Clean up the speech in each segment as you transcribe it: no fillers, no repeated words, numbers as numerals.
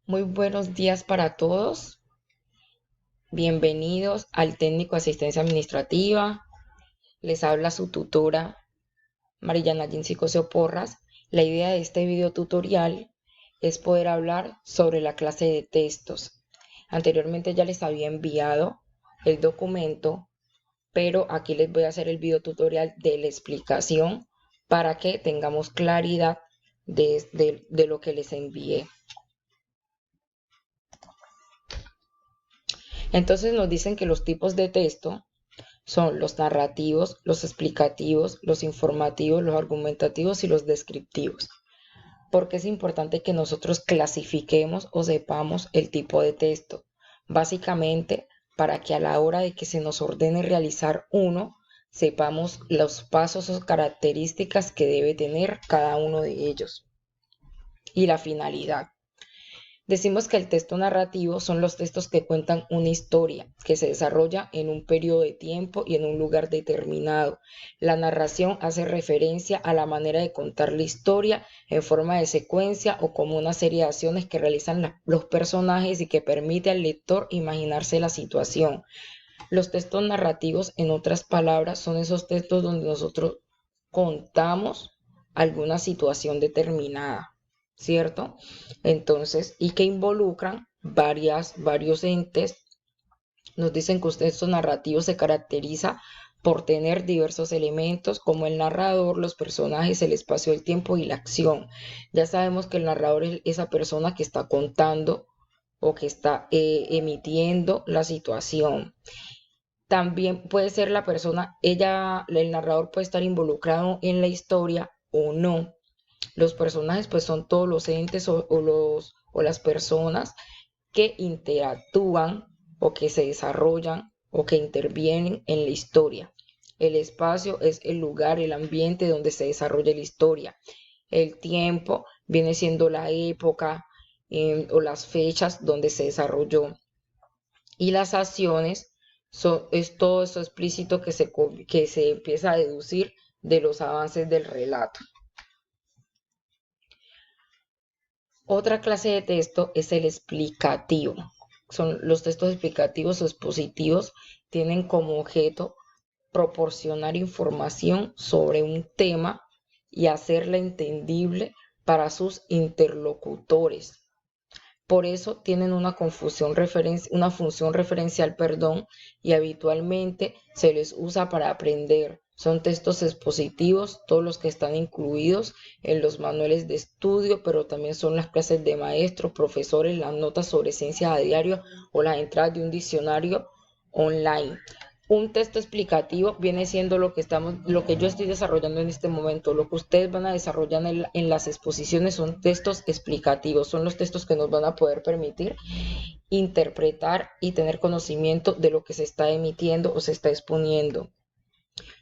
Muy buenos días para todos. Bienvenidos al técnico de asistencia administrativa. Les habla su tutora Marillana Jinsicosio Porras. La idea de este video tutorial es poder hablar sobre la clase de textos. Anteriormente ya les había enviado el documento, pero aquí les voy a hacer el video tutorial de la explicación para que tengamos claridad de lo que les envié. Entonces nos dicen que los tipos de texto son los narrativos, los explicativos, los informativos, los argumentativos y los descriptivos. Porque es importante que nosotros clasifiquemos o sepamos el tipo de texto. Básicamente, para que a la hora de que se nos ordene realizar uno, sepamos los pasos o características que debe tener cada uno de ellos y la finalidad. Decimos que el texto narrativo son los textos que cuentan una historia que se desarrolla en un periodo de tiempo y en un lugar determinado. La narración hace referencia a la manera de contar la historia en forma de secuencia o como una serie de acciones que realizan los personajes y que permite al lector imaginarse la situación. Los textos narrativos, en otras palabras, son esos textos donde nosotros contamos alguna situación determinada, ¿cierto? Entonces, y que involucran varios entes. Nos dicen que un texto narrativo se caracteriza por tener diversos elementos como el narrador, los personajes, el espacio, el tiempo y la acción. Ya sabemos que el narrador es esa persona que está contando o que está emitiendo la situación. También puede ser la persona, el narrador puede estar involucrado en la historia o no. Los personajes pues son todos los entes o las personas que interactúan o que se desarrollan o que intervienen en la historia. El espacio es el lugar, el ambiente donde se desarrolla la historia. El tiempo viene siendo la época o las fechas donde se desarrolló. Y las acciones es todo eso explícito que se empieza a deducir de los avances del relato. Otra clase de texto es el explicativo. Son los textos explicativos o expositivos, tienen como objeto proporcionar información sobre un tema y hacerla entendible para sus interlocutores. Por eso tienen una función referencial, y habitualmente se les usa para aprender. Son textos expositivos, todos los que están incluidos en los manuales de estudio, pero también son las clases de maestros, profesores, las notas sobre ciencias a diario o las entradas de un diccionario online. Un texto explicativo viene siendo lo que yo estoy desarrollando en este momento. Lo que ustedes van a desarrollar en las exposiciones son textos explicativos, son los textos que nos van a poder permitir interpretar y tener conocimiento de lo que se está emitiendo o se está exponiendo.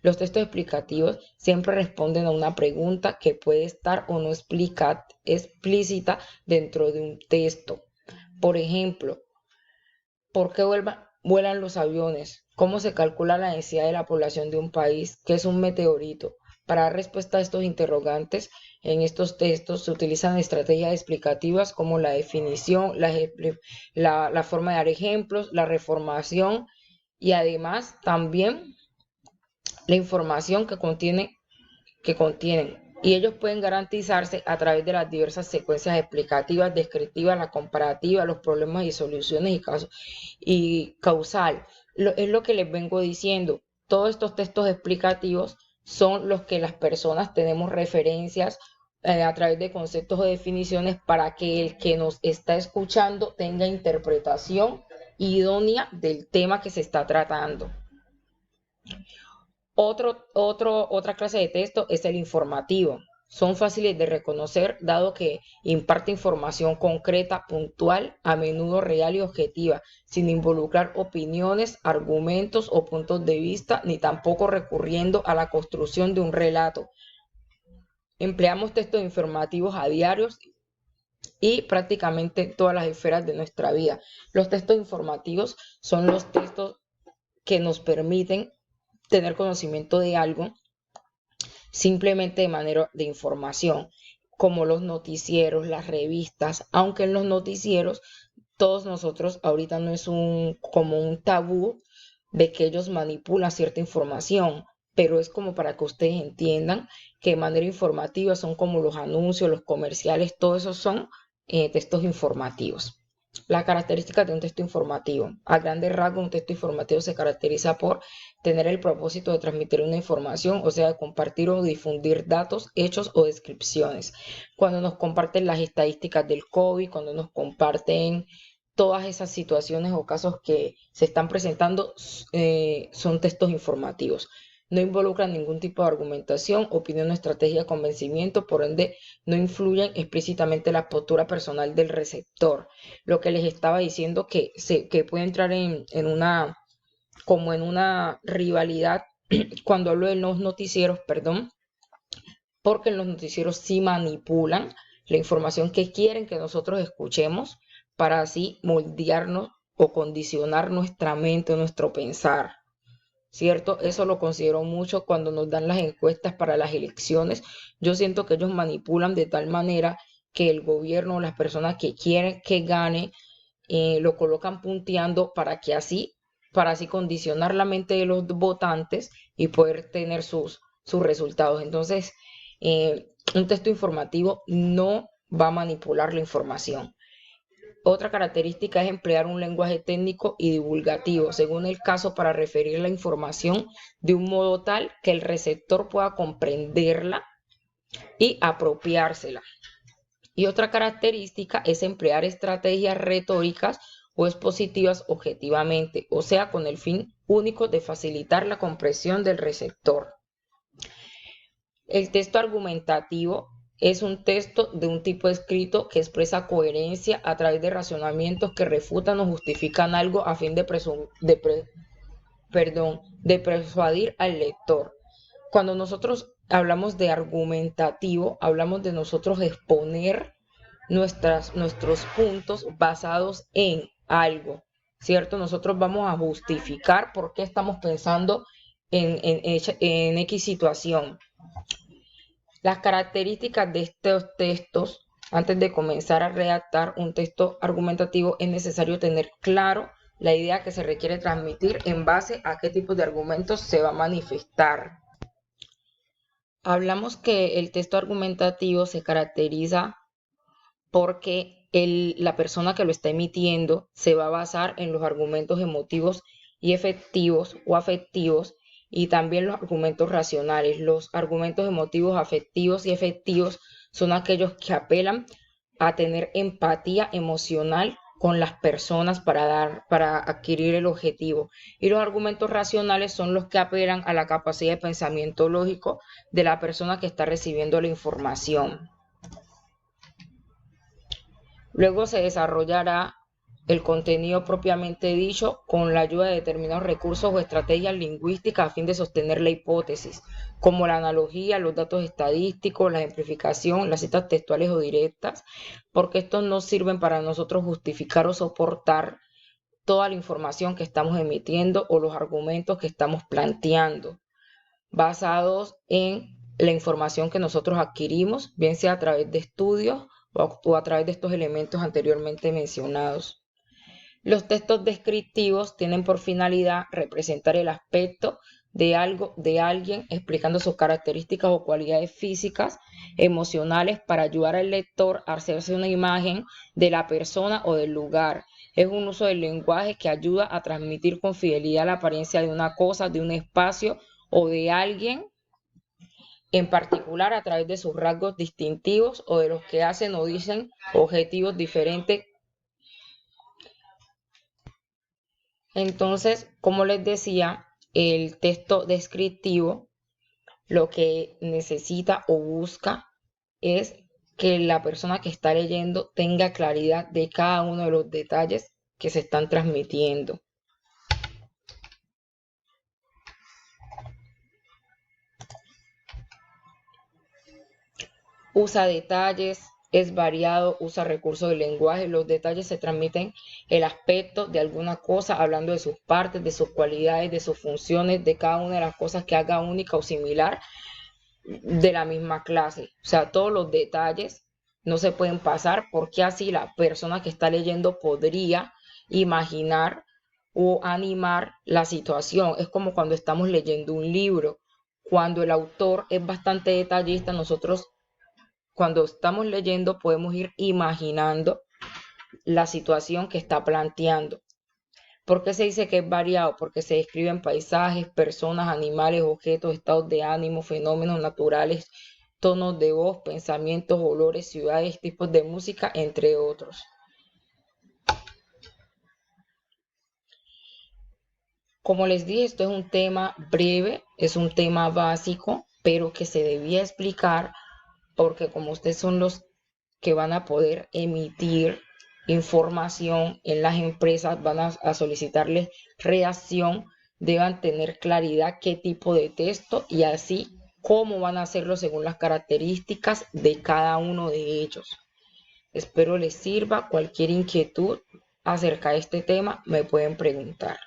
Los textos explicativos siempre responden a una pregunta que puede estar o no explícita dentro de un texto. Por ejemplo, ¿por qué vuelan los aviones? ¿Cómo se calcula la densidad de la población de un país? ¿Qué es un meteorito? Para dar respuesta a estos interrogantes, en estos textos se utilizan estrategias explicativas como la definición, la forma de dar ejemplos, la reformación y además también la información que contienen. Y ellos pueden garantizarse a través de las diversas secuencias explicativas, descriptivas, la comparativa, los problemas y soluciones y casos y causal. Es lo que les vengo diciendo. Todos estos textos explicativos son los que las personas tenemos referencias a través de conceptos o definiciones para que el que nos está escuchando tenga interpretación idónea del tema que se está tratando. Otra clase de texto es el informativo. Son fáciles de reconocer dado que imparte información concreta, puntual, a menudo real y objetiva, sin involucrar opiniones, argumentos o puntos de vista, ni tampoco recurriendo a la construcción de un relato. Empleamos textos informativos a diario y prácticamente en todas las esferas de nuestra vida. Los textos informativos son los textos que nos permiten tener conocimiento de algo simplemente de manera de información. como los noticieros, las revistas, aunque en los noticieros todos nosotros ahorita no es como un tabú de que ellos manipulan cierta información, pero es como para que ustedes entiendan que de manera informativa son como los anuncios, los comerciales, todo eso son textos informativos. Las características de un texto informativo. A grandes rasgos, un texto informativo se caracteriza por tener el propósito de transmitir una información, o sea, de compartir o difundir datos, hechos o descripciones. Cuando nos comparten las estadísticas del COVID, cuando nos comparten todas esas situaciones o casos que se están presentando, son textos informativos. No involucran ningún tipo de argumentación, opinión o estrategia de convencimiento, por ende no influyen explícitamente en la postura personal del receptor. Lo que les estaba diciendo que puede entrar como en una rivalidad cuando hablo de los noticieros, perdón, porque en los noticieros sí manipulan la información que quieren que nosotros escuchemos para así moldearnos o condicionar nuestra mente o nuestro pensar. ¿Cierto? Eso lo considero mucho cuando nos dan las encuestas para las elecciones. Yo siento que ellos manipulan de tal manera que el gobierno o las personas que quieren que gane lo colocan punteando para así condicionar la mente de los votantes y poder tener sus resultados. Entonces, un texto informativo no va a manipular la información. Otra característica es emplear un lenguaje técnico y divulgativo, según el caso, para referir la información de un modo tal que el receptor pueda comprenderla y apropiársela. Y otra característica es emplear estrategias retóricas o expositivas objetivamente, o sea, con el fin único de facilitar la comprensión del receptor. El texto argumentativo es un texto de un tipo escrito que expresa coherencia a través de razonamientos que refutan o justifican algo a fin de persuadir al lector. Cuando nosotros hablamos de argumentativo, hablamos de nosotros exponer nuestros puntos basados en algo, ¿cierto? Nosotros vamos a justificar por qué estamos pensando en X situación. Las características de estos textos, antes de comenzar a redactar un texto argumentativo, es necesario tener claro la idea que se requiere transmitir en base a qué tipo de argumentos se va a manifestar. Hablamos que el texto argumentativo se caracteriza porque la persona que lo está emitiendo se va a basar en los argumentos emotivos y efectivos o afectivos y también los argumentos racionales. Los argumentos emotivos, afectivos y efectivos son aquellos que apelan a tener empatía emocional con las personas para adquirir el objetivo. Y los argumentos racionales son los que apelan a la capacidad de pensamiento lógico de la persona que está recibiendo la información. Luego se desarrollará el contenido propiamente dicho con la ayuda de determinados recursos o estrategias lingüísticas a fin de sostener la hipótesis, como la analogía, los datos estadísticos, la ejemplificación, las citas textuales o directas, porque estos no sirven para nosotros justificar o soportar toda la información que estamos emitiendo o los argumentos que estamos planteando, basados en la información que nosotros adquirimos, bien sea a través de estudios o a través de estos elementos anteriormente mencionados. Los textos descriptivos tienen por finalidad representar el aspecto de algo, de alguien, explicando sus características o cualidades físicas, emocionales, para ayudar al lector a hacerse una imagen de la persona o del lugar. Es un uso del lenguaje que ayuda a transmitir con fidelidad la apariencia de una cosa, de un espacio o de alguien en particular a través de sus rasgos distintivos o de los que hacen o dicen objetivos diferentes. Entonces, como les decía, el texto descriptivo lo que necesita o busca es que la persona que está leyendo tenga claridad de cada uno de los detalles que se están transmitiendo. Usa detalles, es variado, usa recursos del lenguaje. Los detalles se transmiten el aspecto de alguna cosa, hablando de sus partes, de sus cualidades, de sus funciones, de cada una de las cosas que haga única o similar de la misma clase. O sea, todos los detalles no se pueden pasar porque así la persona que está leyendo podría imaginar o animar la situación. Es como cuando estamos leyendo un libro. Cuando el autor es bastante detallista, nosotros cuando estamos leyendo podemos ir imaginando la situación que está planteando. ¿Por qué se dice que es variado? Porque se describen paisajes, personas, animales, objetos, estados de ánimo, fenómenos naturales, tonos de voz, pensamientos, olores, ciudades, tipos de música, entre otros. Como les dije, esto es un tema breve, es un tema básico, pero que se debía explicar porque como ustedes son los que van a poder emitir información en las empresas, van a solicitarles redacción, deban tener claridad qué tipo de texto y así cómo van a hacerlo según las características de cada uno de ellos. Espero les sirva. Cualquier inquietud acerca de este tema me pueden preguntar.